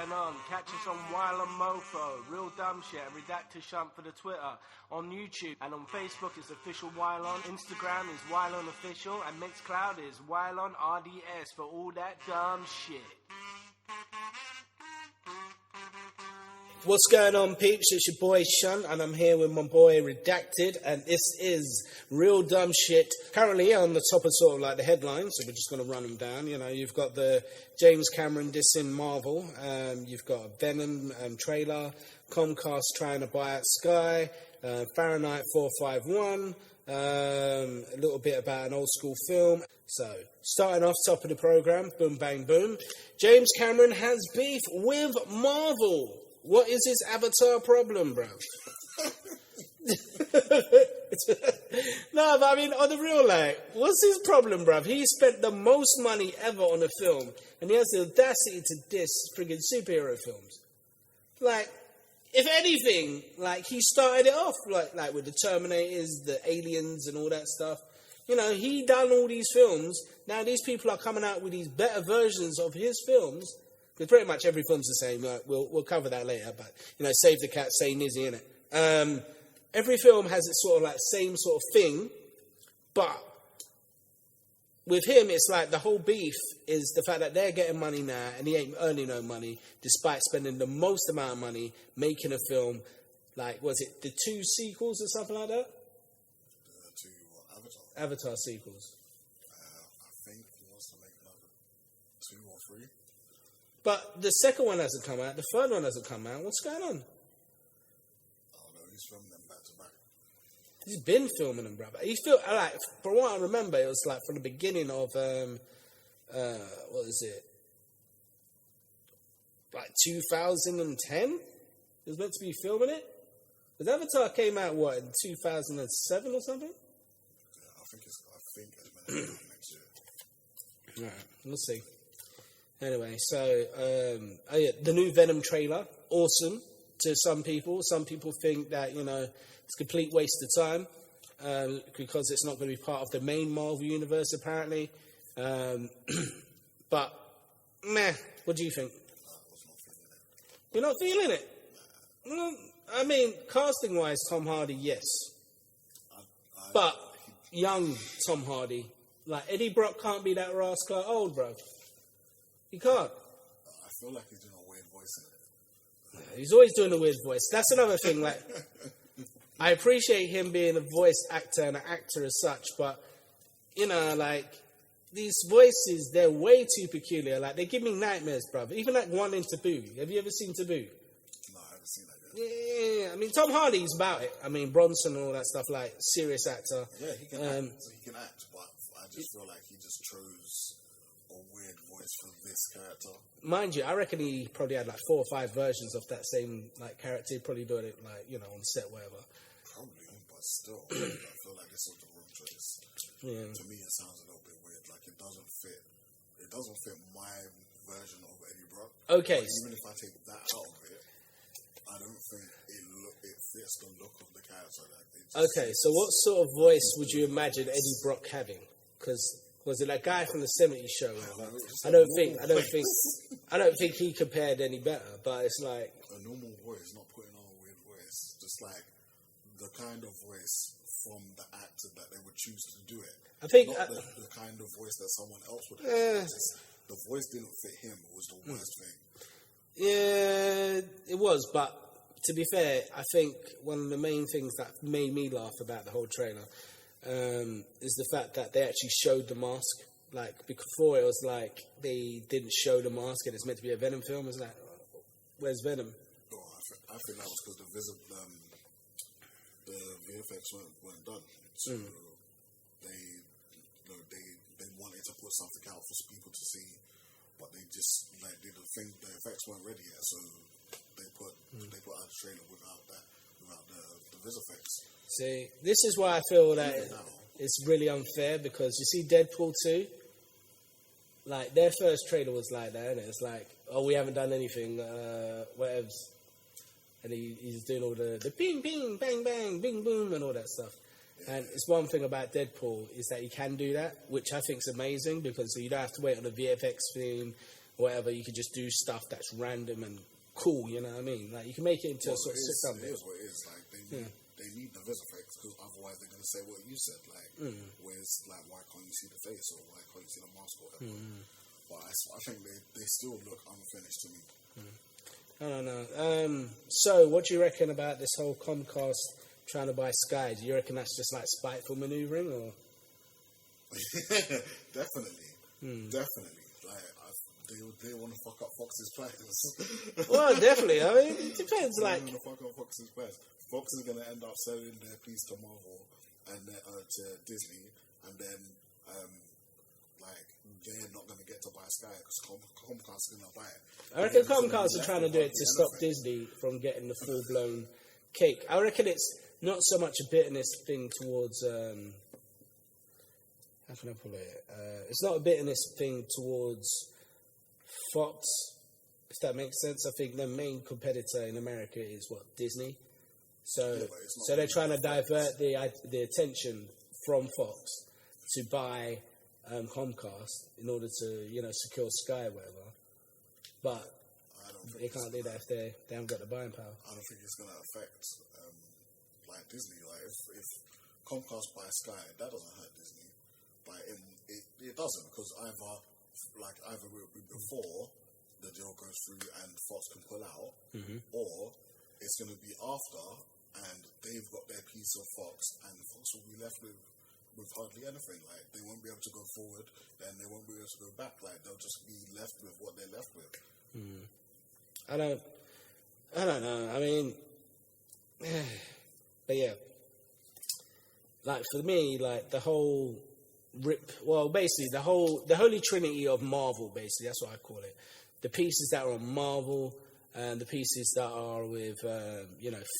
going on? Catch us on Wylion Mofo, Real Dumbshit, and Redactor Shunt for the Twitter. On YouTube and on Facebook it's Official Wylion. Instagram is Wylion Official, and Mixcloud is Wylion RDS for all that dumb shit. What's going on, peeps? It's your boy Shunt, and I'm here with my boy Redacted, and this is Real Dumb Shit. Currently on the top of sort of like the headlines, so we're just going to run them down. You know, you've got the James Cameron dissing Marvel, you've got a Venom trailer, Comcast trying to buy out Sky, Fahrenheit 451, a little bit about an old school film. So, starting off top of the programme, boom, bang, boom. James Cameron has beef with Marvel. What is his Avatar problem, bro? No, but I mean, on the real, like, what's his problem, bruv? He spent the most money ever on a film, and he has the audacity to diss friggin' superhero films. Like, if anything, like, he started it off, like with the Terminators, the Aliens, and all that stuff. You know, he done all these films. Now these people are coming out with these better versions of his films. Because pretty much every film's the same. We'll cover that later. But, you know, Save the Cat, say Nizzy, innit? Every film has its sort of like same sort of thing. But with him, it's like the whole beef is the fact that they're getting money now and he ain't earning no money despite spending the most amount of money making a film. Like, was it the 2 sequels or something like that? The 2 Avatar? Avatar sequels. I think he wants to make another 2 or 3. But the second one hasn't come out. The third one hasn't come out. What's going on? Oh no, he's filming them back to back. He's been filming them, brother. He feel like, from what I remember, it was like from the beginning of what is it? Like 2010. He was meant to be filming it. Because Avatar came out what in 2007 or something. Yeah, I think it's meant to be next year. All right, we'll see. Anyway, so, the new Venom trailer, awesome to some people. Some people think that, you know, it's a complete waste of time because it's not going to be part of the main Marvel universe, apparently. But, meh, what do you think? You're not feeling it? Well, I mean, casting-wise, Tom Hardy, yes. But young Tom Hardy, like Eddie Brock can't be that rascal old, bro. He can't. I feel like he's doing a weird voice in it. He's always doing a weird voice. That's another thing. Like, I appreciate him being a voice actor and an actor as such, but, you know, like, these voices, they're way too peculiar. Like, they give me nightmares, bruv. Even like one in Taboo. Have you ever seen Taboo? No, I haven't seen that yet. Yeah, I mean, Tom Hardy's about it. I mean, Bronson and all that stuff, like, serious actor. Yeah, he can act, but I just feel like he just chose a weird voice for this character. Mind you, I reckon he probably had like 4 or 5 versions of that same like character. He'd probably doing it like, you know, on set, whatever. Probably, but still, I feel like this was the wrong choice. Yeah. To me, it sounds a little bit weird. Like it doesn't fit. It doesn't fit my version of Eddie Brock. Okay. But even if I take that out of it, I don't think it fits the look of the character. Like okay, so what sort of voice would you imagine Eddie Brock having? Because was it that guy from the 70s show? I don't think he compared any better. But it's like a normal voice, not putting on a weird voice. Just like the kind of voice from the actor that they would choose to do it. I think not the kind of voice that someone else would have. The voice didn't fit him. It was the worst thing. Yeah, it was. But to be fair, I think one of the main things that made me laugh about the whole trailer is the fact that they actually showed the mask. Like, before it was like they didn't show the mask and it's meant to be a Venom film. It's like, where's Venom? Oh, I think that was because the VFX weren't done. So they wanted to put something out for people to see, but they just like didn't think the effects weren't ready yet. So they put out a trailer without the vis effects. See, this is why I feel that it's really unfair, because you see Deadpool 2, like, their first trailer was like that, and it's like, oh, we haven't done anything, whatevs. And he's doing all the ping, ping, bang, bang, bing, boom, and all that stuff. And it's one thing about Deadpool is that he can do that, which I think is amazing, because you don't have to wait on the VFX thing whatever. You could just do stuff that's random and cool. You know what I mean? Like you can make it into a sort of sitcom. It is what it is. Like they need the vis effects because otherwise they're going to say what you said. Like, where's like why can't you see the face or why can't you see the mask or whatever? But I think they still look unfinished to me. I don't know. So, what do you reckon about this whole Comcast trying to buy Sky? Do you reckon that's just like spiteful manoeuvring, or? Definitely. Like, they want to fuck up Fox's plans. Well, definitely. I mean, it depends. They Like, want to fuck up Fox's plans. Fox is going to end up selling their piece to Marvel and to Disney, and then like they're not going to get to buy Sky because Comcast is going to buy it. I reckon Comcast are trying to do it to stop Disney from getting the full-blown cake. I reckon it's not so much a bitterness thing towards... how can I put it? It's not a bitterness thing towards Fox, if that makes sense. I think their main competitor in America is, Disney? So they're trying to divert the attention from Fox to buy Comcast in order to, secure Sky or whatever. But they can't do that if they haven't got the buying power. I don't think it's going to affect like Disney. Like if Comcast buys Sky, that doesn't hurt Disney. But it doesn't because either before the deal goes through and Fox can pull out, or it's going to be after and they've got their piece of Fox and Fox will be left with hardly anything. Like they won't be able to go forward, then they won't be able to go back. Like they'll just be left with what they're left with. I don't know. I mean, but yeah, like for me, like the whole basically the holy trinity of Marvel. Basically, that's what I call it. The pieces that are on Marvel, and the pieces that are with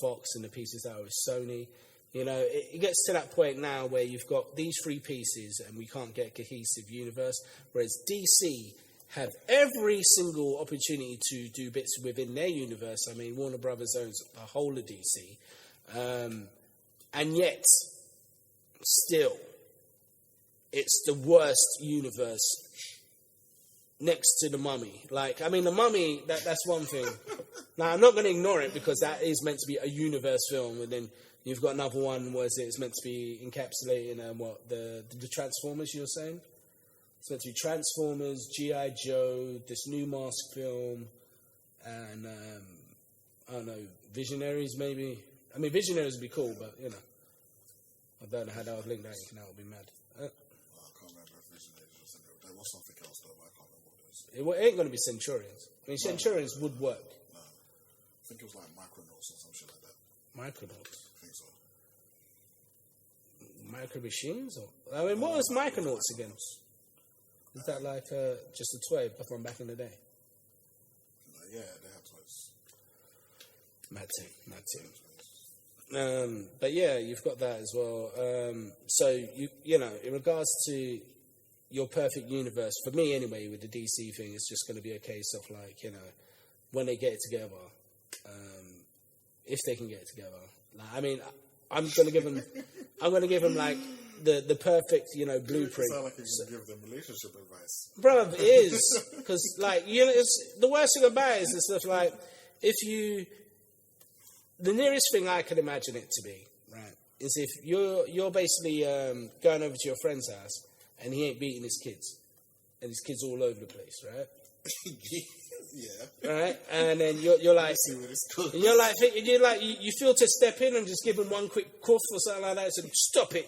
Fox, and the pieces that are with Sony. It gets to that point now where you've got these three pieces and we can't get a cohesive universe, whereas DC have every single opportunity to do bits within their universe. I mean, Warner Brothers owns a whole of DC. And yet, still, it's the worst universe next to The Mummy. Like, I mean, The Mummy, that's one thing. Now, I'm not going to ignore it because that is meant to be a universe film, and then you've got another one where it's meant to be encapsulating the Transformers you were saying? It's meant to be Transformers, G.I. Joe, this new Mask film, and, I don't know, Visionaries maybe? I mean, Visionaries would be cool, but, I don't know how that would link that. That would be mad. I can't remember if Visionaries was in there. There was something else, though, but I can't remember what it is. It ain't going to be Centurions. I mean, Centurions would work. No. I think it was like Micronauts or some shit like that. Micronauts? I think so. Micro Machines? I mean, what was Micronauts again? Is that like just a toy from back in the day? Yeah, they had toys. Mad team. But yeah, you've got that as well. So in regards to your perfect universe, for me anyway, with the DC thing, it's just going to be a case of like when they get it together, if they can get it together. Like, I mean, I'm going to give them like the perfect blueprint. You sound like you can give them relationship advice, bro. It is because like it's the worst thing about it is the stuff like the nearest thing I can imagine it to be, right, is if you're basically going over to your friend's house and he ain't beating his kids, and his kids all over the place, right? Yeah. Right, and then you're like, you feel to step in and just give him one quick cuff or something like that, so stop it,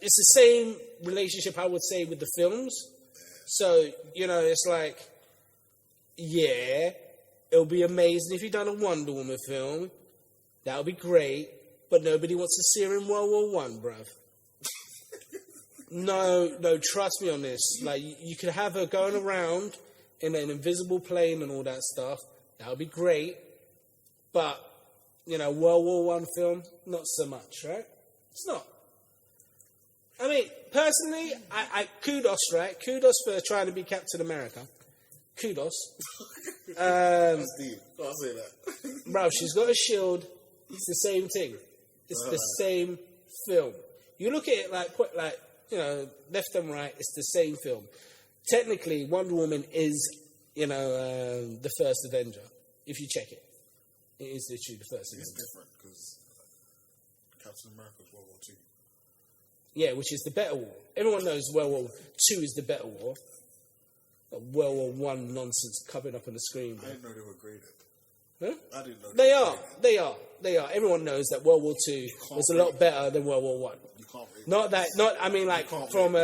It's the same relationship I would say with the films. So it's like, yeah. It'll be amazing if you've done a Wonder Woman film. That'll be great. But nobody wants to see her in World War One, bruv. No, trust me on this. Like, you could have her going around in an invisible plane and all that stuff. That'll be great. But, World War One film, not so much, right? It's not. I mean, personally, I kudos, right? Kudos for trying to be Captain America. Kudos. Steve, can't say that. Bro, she's got a shield. It's the same thing. It's the same film. You look at it like left and right. It's the same film. technically Wonder Woman is, the first Avenger. If you check it, it is literally the first It's Avenger. different because Captain America's World War II. Yeah, which is the better war. Everyone knows World War II is the better war. World War One nonsense coming up on the screen. I didn't know they were graded. Huh? I didn't know They were are. graded. They are. Everyone knows that World War II was a lot better than World War One. You can't rate Not that. Not. I mean, like from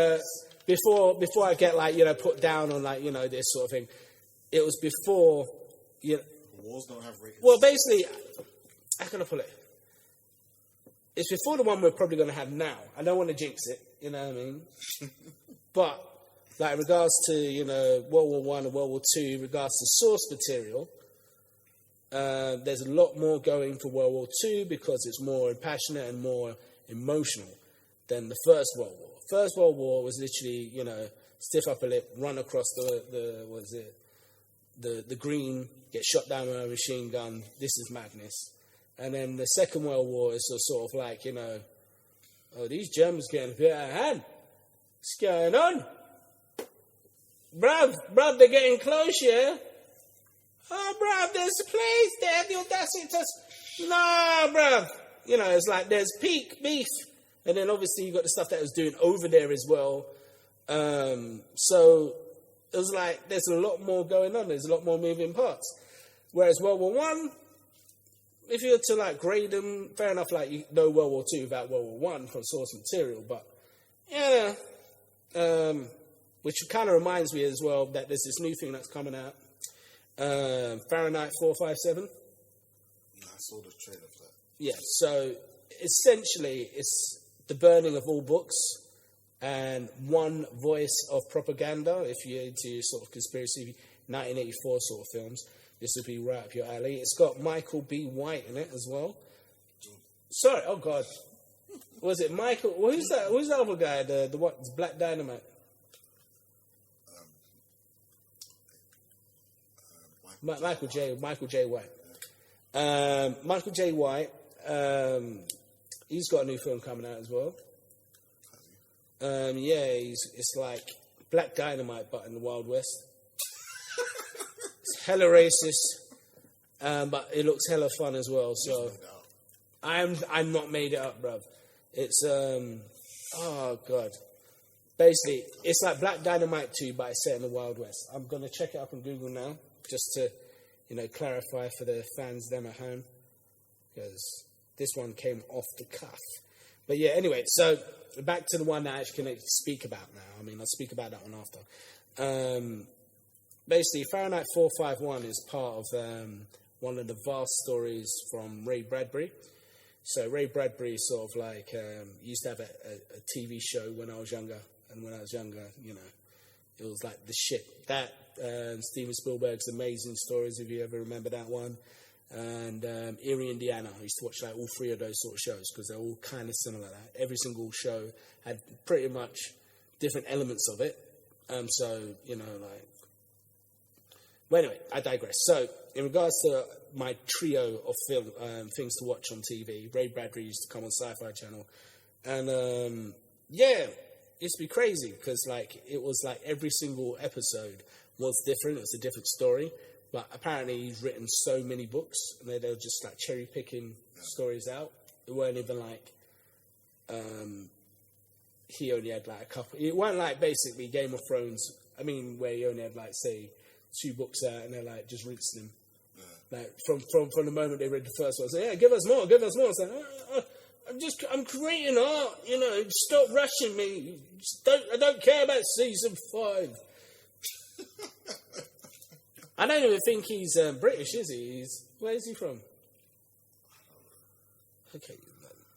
before I get put down on this sort of thing. It was before. Wars don't have ratings. Well, basically, how can I put it? It's before the one we're probably going to have now. I don't want to jinx it. You know what I mean? But like in regards to World War One and World War Two, in regards to source material, there's a lot more going for World War Two because it's more passionate and more emotional than the First World War. First World War was literally stiff upper lip, run across the green, get shot down with a machine gun. This is madness. And then the Second World War is sort of like oh, these Germans getting a bit out of hand. What's going on? Bruv, they're getting close, yeah? Oh, bruv, there's a place, they have the audacity to... Nah, bruv. It's like there's peak beef. And then obviously you got the stuff that was doing over there as well. So it was like there's a lot more going on. There's a lot more moving parts. Whereas World War One, if you were to grade them, fair enough, you know World War Two without World War One from source material. But, which kind of reminds me as well that there's this new thing that's coming out. Fahrenheit 457. I saw the trailer for that. Yeah, so essentially it's the burning of all books and one voice of propaganda. If you're into sort of conspiracy 1984 sort of films, this would be right up your alley. It's got Michael B. White in it as well. Sorry, oh God. Was it Michael? Well, who's that? Who's the other guy? The what? Black Dynamite. Michael J. White. Michael J. White. He's got a new film coming out as well. It's like Black Dynamite, but in the Wild West. It's hella racist, but it looks hella fun as well. So I'm not made it up, bruv. It's oh God. Basically, it's like Black Dynamite 2, but it's set in the Wild West. I'm gonna check it up on Google now, just to clarify for the fans them at home, because this one came off the cuff. But yeah, anyway, so back to the one that I actually can speak about now. I mean, I'll speak about that one after. Basically, Fahrenheit 451 is part of one of the vast stories from Ray Bradbury. So Ray Bradbury sort of used to have a TV show when I was younger. And when I was younger, it was like the shit. That, Steven Spielberg's Amazing Stories, if you ever remember that one. And Erie, Indiana. I used to watch all three of those sort of shows because they're all kind of similar. Every single show had pretty much different elements of it. Well, anyway, I digress. So, in regards to my trio of film things to watch on TV, Ray Bradbury used to come on Sci-Fi Channel. And, it used to be crazy because, it was every single episode was different. It was a different story. But apparently he's written so many books, and they were just cherry-picking stories out. It weren't even he only had a couple. It weren't basically Game of Thrones. I mean, where he only had say 2 books out, and they're just rinsing them. From the moment they read the first one, say, yeah, give us more. It's I'm creating art. Stop rushing me. I don't care about season 5. I don't even think he's British, is he? Where is he from? Okay,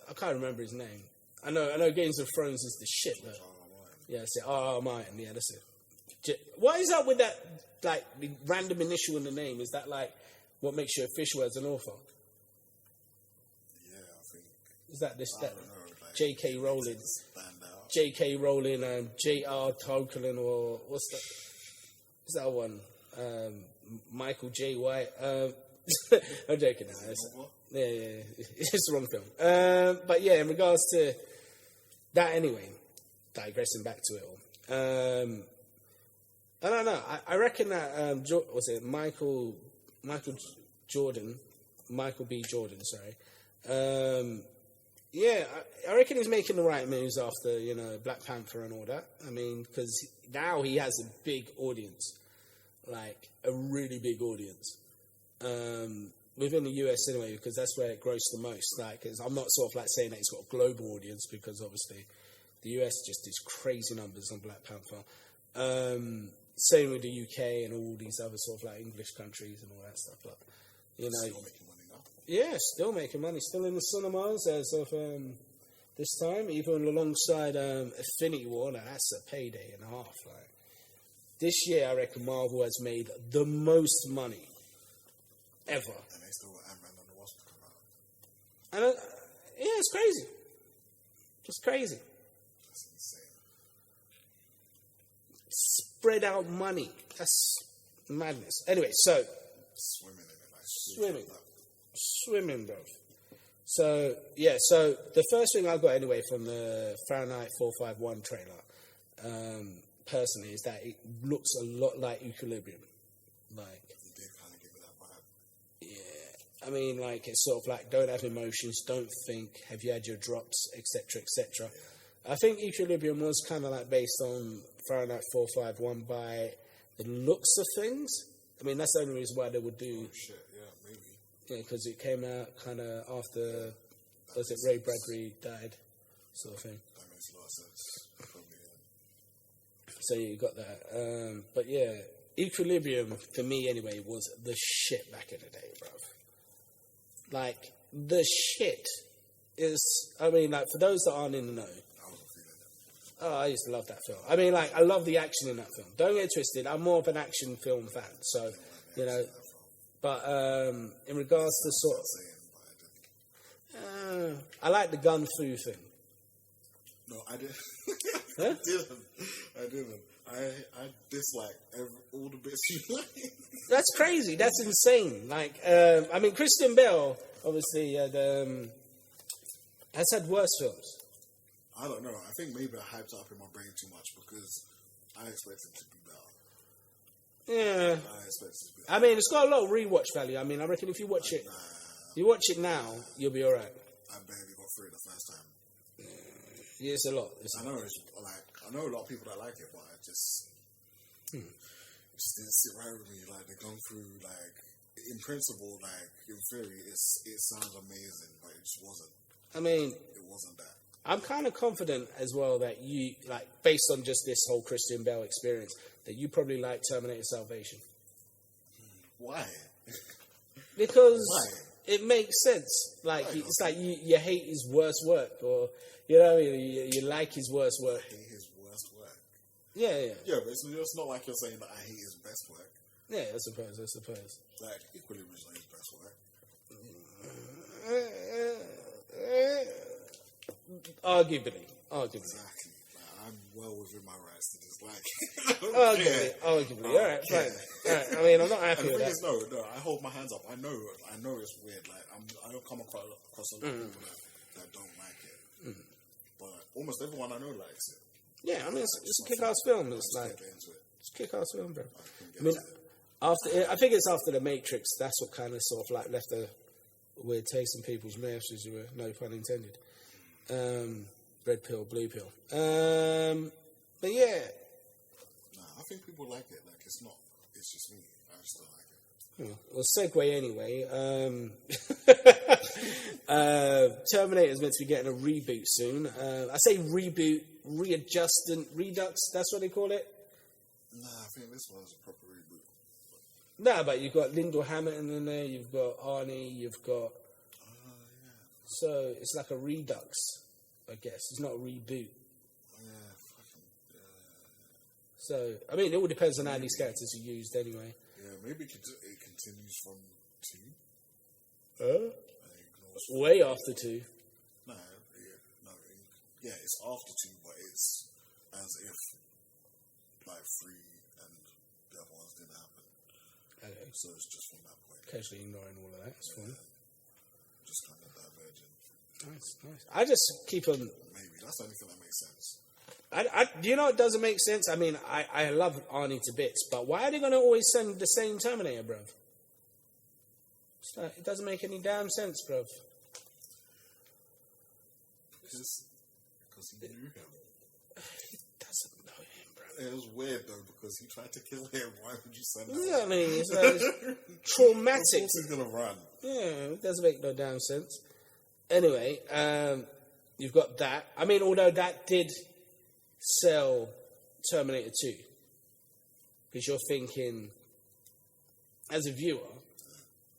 I can't remember his name. I know Games of Thrones is the shit, though. Yeah, that's it. Martin. Yeah, that's it. What is up with that, the random initial in the name? Is that, what makes you official as an author? Yeah, I think. Is that this? I don't know, J.K. Rowling. J.K. Rowling and J.R. Tolkien, or what's that? Is that one? Michael J. White. I'm joking now. Yeah. It's the wrong film. But yeah, in regards to that anyway, digressing back to it all. I don't know. I reckon that was it Michael B. Jordan, sorry. Yeah, I reckon he's making the right moves after, Black Panther and all that. I mean, because now he has a big audience, like a really big audience, within the US anyway, because that's where it grows the most. Like, 'cause I'm not sort of like saying that he's got a global audience, because obviously the US just does crazy numbers on Black Panther. Same with the UK and all these other sort of like English countries and all that stuff. But Still making money now. yeah, still making money, still in the cinemas as of this time, even alongside Infinity War. Now that's a payday and a half. Like, this year, I reckon Marvel has made the most money ever. And they still got Ant-Man and the Wasp to come out. And yeah, it's crazy. It's crazy. That's insane. Spread out money. That's madness. Anyway, so Swimming in it, like swimming, bro. So yeah, so the first thing I got anyway from the Fahrenheit 451 trailer, personally, is that it looks a lot like Equilibrium. Like, It did kind of give me that vibe. yeah, I mean, like, it's sort of like, don't have emotions, don't think, have you had your drops, etc., etc. I think Equilibrium was kind of like based on Fahrenheit 451 by the looks of things. I mean, that's the only reason why they would do. Oh shit, yeah, maybe. Yeah, because it came out kind of after, was it Ray Bradbury died, sort of thing. That makes a lot of sense. Probably, yeah. So you got that. But yeah, Equilibrium, for me anyway, was the shit back in the day, bruv. Like, the shit is, I mean, like, for those that aren't in the know, I wasn't feeling it. oh, I used to love that film. I mean, like, I love the action in that film. Don't get twisted, I'm more of an action film fan, so, you know, but in regards to sort of, I like the gun fu thing. No, I didn't. Huh? I didn't. I dislike all the bits you like. That's crazy. That's insane. Like, I mean, Christian Bale obviously has had worse films. I don't know. I think maybe I hyped it up in my brain too much because I expected it to be better. Yeah. I expected it to be better. I mean, it's got a lot of rewatch value. I mean, I reckon if you watch it, you watch it now, you'll be all right. I barely got through it the first time. Yeah, it's a lot. I know it's like I know a lot of people that like it, but I just it just didn't sit right with me. Like, they've gone through, like, in principle, like, in theory, it sounds amazing, but it just wasn't. I mean, It wasn't that. I'm kind of confident as well that you, like, based on just this whole Christian Bale experience, that you probably like Terminator Salvation. Why? Because Why? it makes sense. Like, it's like you hate his worst work, or, you know, you like his worst work. I hate his worst work. Yeah. Yeah, but it's not like you're saying that I hate his best work. Yeah, I suppose. Like, Equilibrium is not his best work. Arguably. Exactly. Like, I'm well within my rights to dislike it. Arguably. All right, fine. All right. I mean, I'm not happy with And the that. thing is, no, I hold my hands up. I know it's weird. Like, I don't come across a lot of people that don't like it. But almost everyone I know likes it. Yeah, I mean, it's a kick-ass film. It's like, Get into it. it's a kick-ass film, bro. Couldn't I get mean, into it. I think it's after The Matrix. That's what kind of sort of like left a weird taste in people's mouths, as you were, no pun intended. Red pill, blue pill. But yeah. Nah, I think people like it. Like, it's not. It's just me. I just don't like it. Well, segue anyway. Terminator's meant to be getting a reboot soon. I say reboot, redux. That's what they call it. Nah, I think this one's a proper reboot. No, but you've got Lyndall Hamilton in there. You've got Arnie. You've got. Yeah. So it's like a redux, I guess. It's not a reboot. Yeah, fucking. Yeah. So I mean, it all depends on how these characters are used, anyway. Yeah, maybe it continues from 2. Way after 2. No, yeah, it's after 2, but it's as if like 3 and the other ones didn't happen. Okay. So it's just from that point. Casually ignoring all of that. It's fine. Just kind of divergent. Nice. I just keep on. Maybe that's the only thing that makes sense. You know, it doesn't make sense. I mean, I love Arnie to bits, but why are they going to always send the same Terminator, bruv? It's like, it doesn't make any damn sense, bruv. Because he knew him. He doesn't know him, bruv. It was weird, though, because he tried to kill him. Why would you send him? Yeah, I mean, it's like, traumatic. Of course he's going to run. Yeah, it doesn't make no damn sense. Anyway, you've got that. I mean, although that did sell Terminator 2, because you're thinking, as a viewer,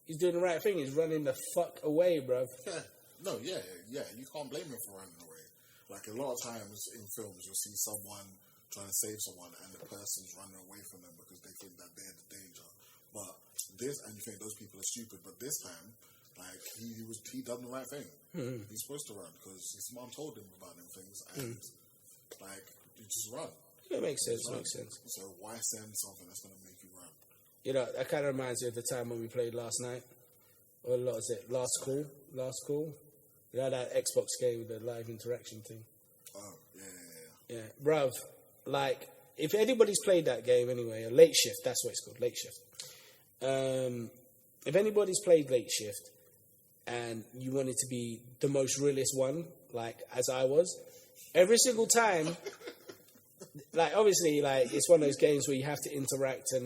he's doing the right thing. He's running the fuck away, bruv. Yeah. No, yeah. You can't blame him for running away. Like, a lot of times in films, you'll see someone trying to save someone and the person's running away from them because they think that they're the danger. But and you think those people are stupid, but this time, like, he done the right thing. Mm-hmm. He's supposed to run because his mom told him about them things, and like, you just run. Yeah, it makes sense. Makes sense. So why send something that's going to make you run? You know, that kind of reminds me of the time when we played last night. Or what was it? Last Call. You know, that Xbox game with the live interaction thing. Oh, yeah. Yeah, bruv. Like, if anybody's played that game anyway, Late Shift. That's what it's called, Late Shift. If anybody's played Late Shift and you wanted to be the most realist one, like as I was, every single time, like obviously, like it's one of those games where you have to interact and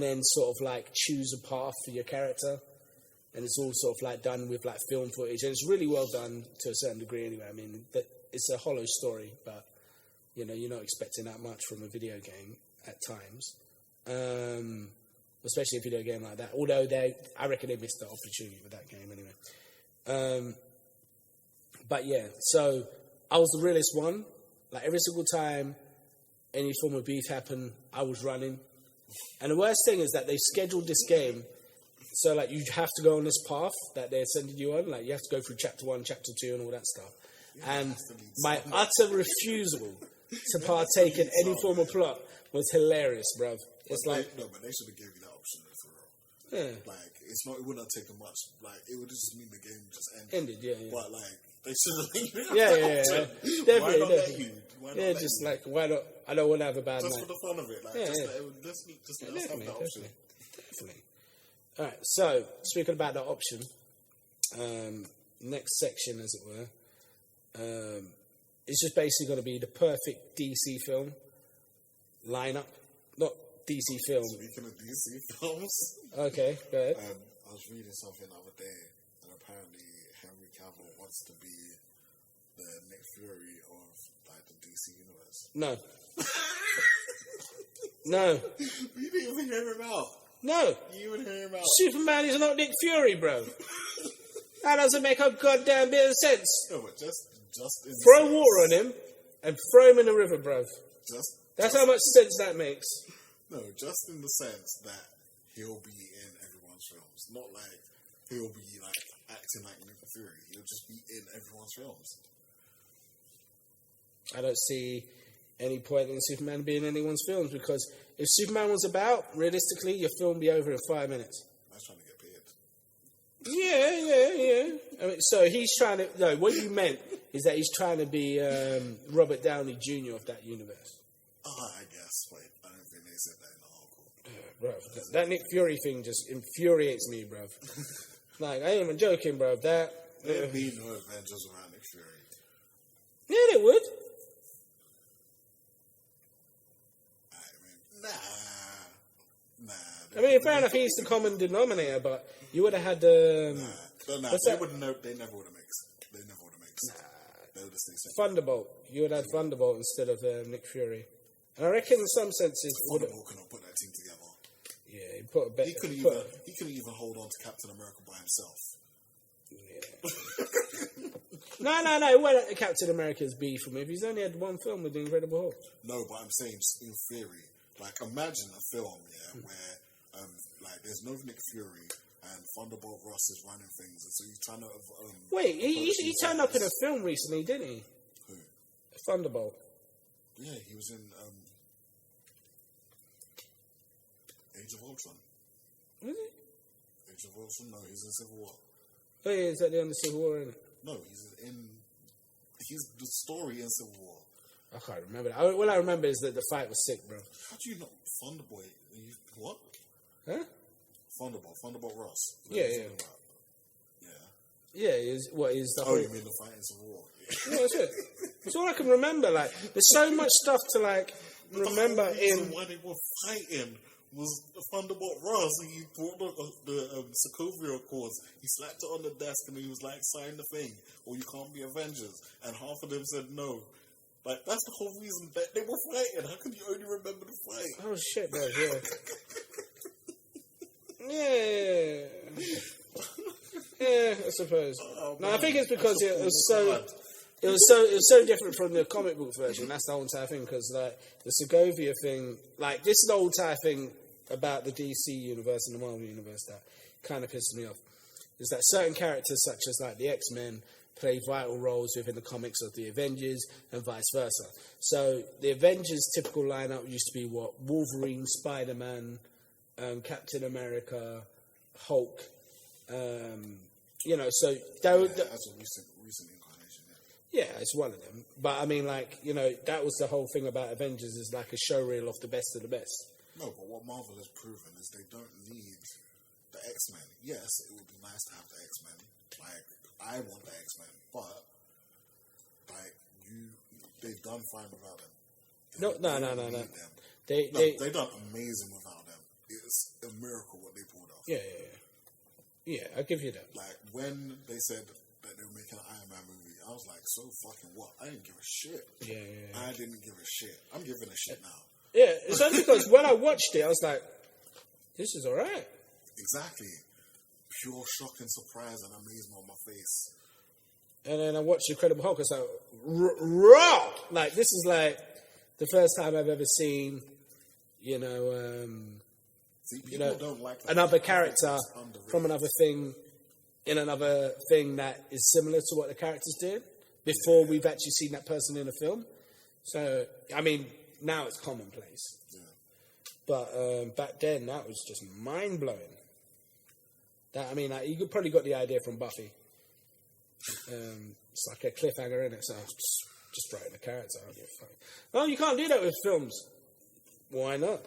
then sort of like choose a path for your character, and it's all sort of like done with like film footage, and it's really well done to a certain degree. Anyway, I mean, it's a hollow story, but you know, you're not expecting that much from a video game at times. Especially a video game like that. Although I reckon they missed the opportunity with that game anyway. But yeah, so I was the realest one. Like every single time any form of beef happened, I was running. And the worst thing is that they scheduled this game so like you have to go on this path that they're sending you on. Like you have to go through chapter 1, chapter 2 and all that stuff. And my utter refusal to partake in any form of plot was hilarious, bruv. It's but like... No, but they should have given you that option for real. Yeah. Like, it wouldn't have taken much. Like, it would just mean the game just ended. Yeah. But, like, they should have let you Yeah. Definitely. Why not let you? Yeah, just like, why not? I don't want to have a bad night. Just for the fun of it. Like, just let us have that option. Definitely. All right, so, speaking about that option, next section, as it were, it's just basically going to be the perfect DC film lineup. Not DC film. Speaking of DC films. Okay, go ahead. I was reading something the other day, and apparently Henry Cavill wants to be the Nick Fury of like the DC universe. No. No. You didn't even hear him out. No. You didn't hear him out. Superman is not Nick Fury, bro. That doesn't make a goddamn bit of sense. No, but just in throw water on him and throw him in the river, bro. That's how much sense that makes. No, just in the sense that he'll be in everyone's films. Not like he'll be like acting like Nick Fury. He'll just be in everyone's films. I don't see any point in Superman being in anyone's films because if Superman was about, realistically, your film would be over in 5 minutes. That's trying to get paid. Yeah. I mean, so he's trying to... No, what you meant is that he's trying to be Robert Downey Jr. of that universe. Oh, I guess. Wait, I don't think they said that in the article. Bruv, that Nick Fury thing just infuriates me, bruv. Like, I ain't even joking, bruv. There'd be no Avengers around Nick Fury. Yeah, they would. Nah. I mean, fair enough, he's the common denominator, but you would have had... They never would have mixed. They would have stayed Thunderbolt. You would have had Thunderbolt instead of Nick Fury. And I reckon in some senses... Thunderbolt couldn't put that team together. Yeah, he put a bit... He couldn't even hold on to Captain America by himself. Yeah. No. Well, Captain America's beef from him. He's only had one film with the Incredible Hulk. No, but I'm saying in theory. Like, imagine a film, where, like, there's no Nick Fury and Thunderbolt Ross is running things, and so he's trying to... Wait, he turned up in a film recently, didn't he? Who? Thunderbolt. Yeah, he was in Age of Ultron. Was he? Age of Ultron? No, he's in Civil War. Oh, yeah, is that the end of Civil War, isn't it? No, he's in He's the story in Civil War. I can't remember that. All I remember is that the fight was sick, bro. How do you know Thunderboy? What? Huh? Thunderbolt Ross. Yeah. Yeah, he's the whole... You mean the fight in Civil War? Yeah, that's it. That's all I can remember. Like, there's so much stuff to like remember the reason in. Why they were fighting was the Thunderbolt Ross. He brought the Sokovia Accords. He slapped it on the desk and he was like, "Sign the thing, or you can't be Avengers." And half of them said no. Like, that's the whole reason that they were fighting. How can you only remember the fight? Oh shit, bro! Yeah. Yeah, I suppose. No, I think it's because it was so different from the comic book version. That's the whole entire thing. Because like the Segovia thing, like this is the whole entire thing about the DC universe and the Marvel universe that kind of pisses me off. Is that certain characters, such as like the X-Men, play vital roles within the comics of the Avengers and vice versa. So the Avengers' typical lineup used to be what? Wolverine, Spider-Man, Captain America, Hulk. So that's a recent incarnation. Yeah, it's one of them. But I mean, like, that was the whole thing about Avengers is like a showreel of the best of the best. No, but what Marvel has proven is they don't need the X-Men. Yes, it would be nice to have the X-Men. Like, I want the X-Men, but like they've done fine without them. No. They've done amazing without them. It's a miracle what they pulled off. Yeah, I'll give you that. Like, when they said that they were making an Iron Man movie, I was like, so fucking what? I didn't give a shit. Yeah. I didn't give a shit. I'm giving a shit now. Yeah, it's only because when I watched it, I was like, this is alright. Exactly. Pure shock and surprise and amazement on my face. And then I watched Incredible Hulk, I was like, raw! Like, this is like the first time I've ever seen, See, people don't like another character from another thing in another thing that is similar to what the characters did before we've actually seen that person in a film. So, I mean, now it's commonplace. Yeah. But back then, that was just mind-blowing. You could probably got the idea from Buffy. It's like a cliffhanger, in it? So just writing the character. I don't give a fuck. Oh, you can't do that with films. Why not?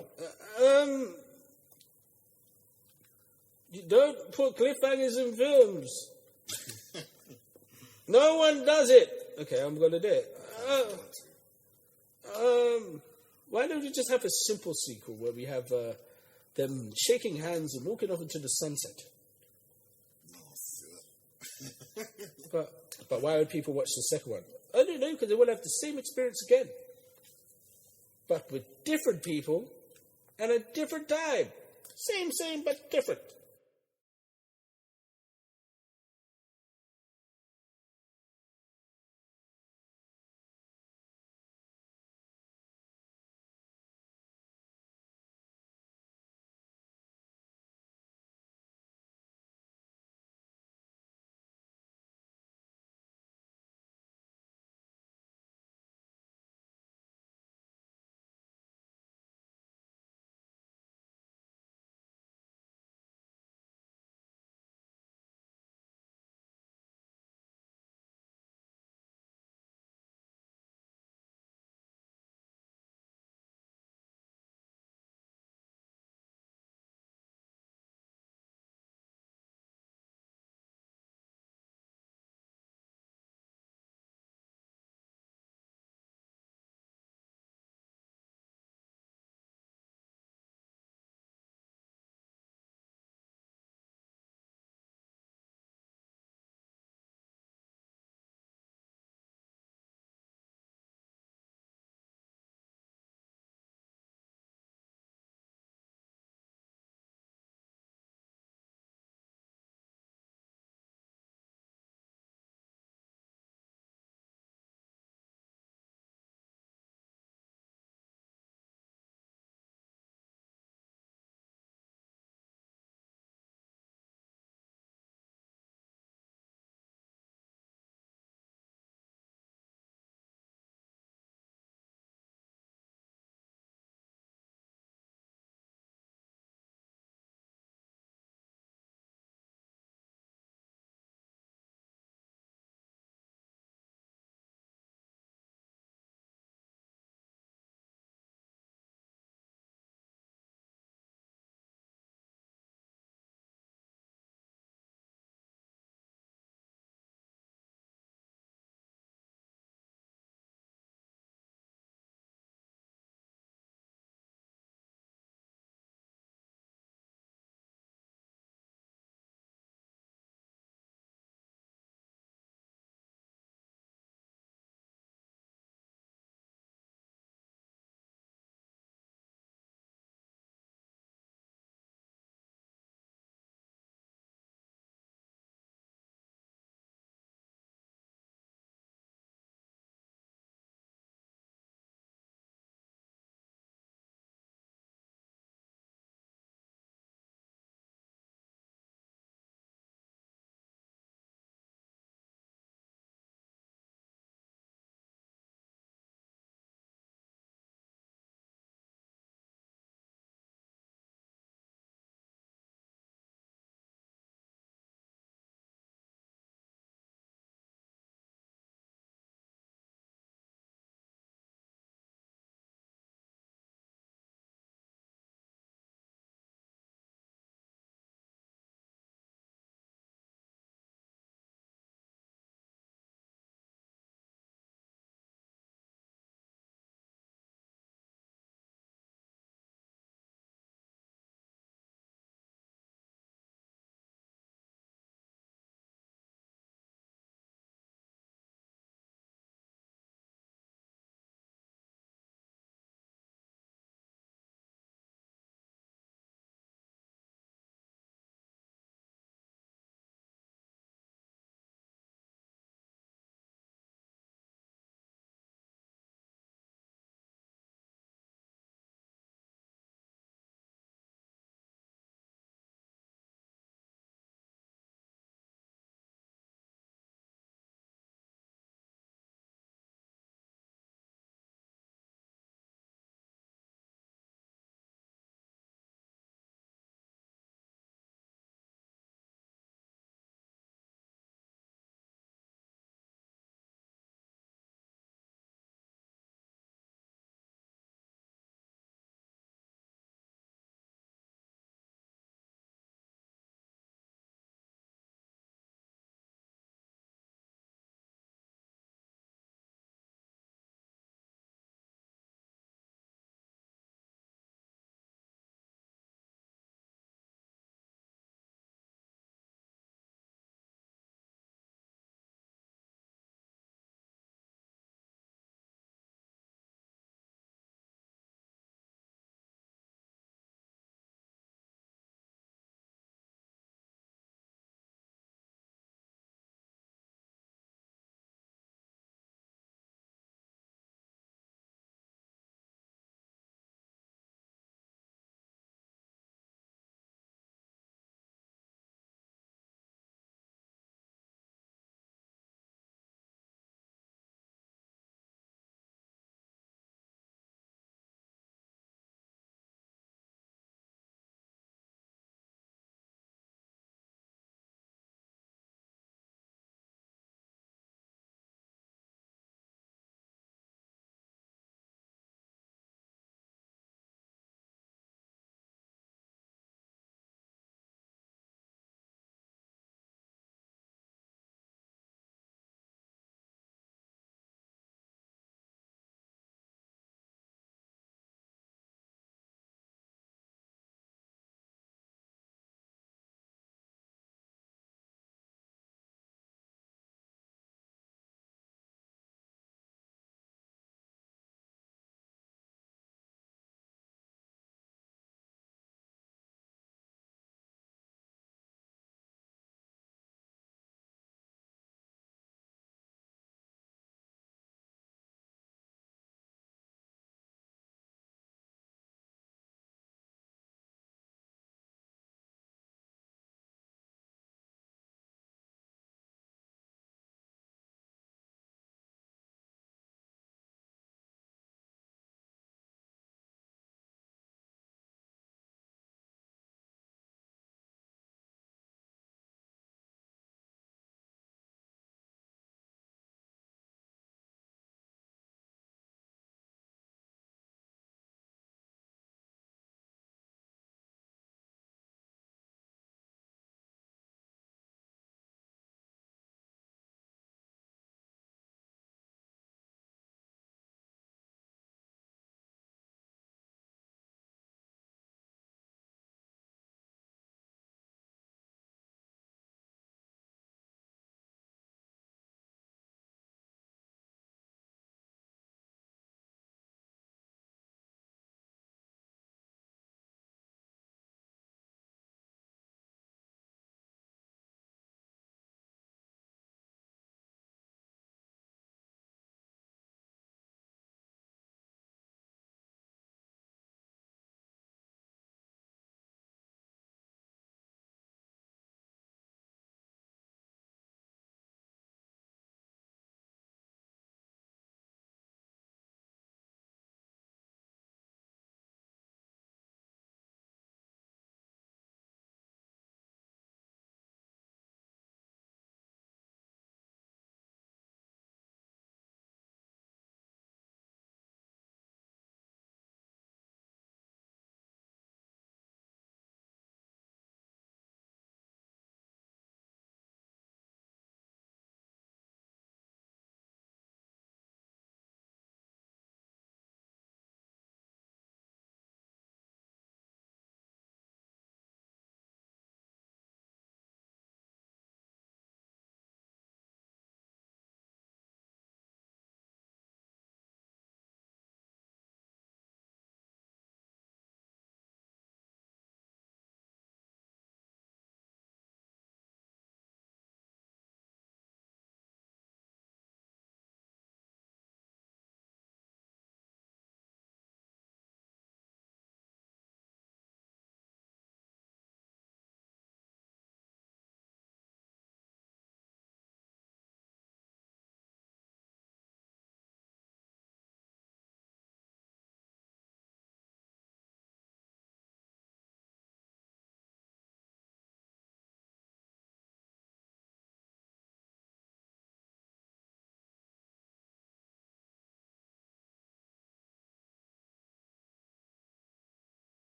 You don't put cliffhangers in films. No one does it. Okay, I'm going to do it. Why don't we just have a simple sequel where we have them shaking hands and walking off into the sunset? But why would people watch the second one? I don't know, because they will have the same experience again. But with different people and a different time. Same, but different.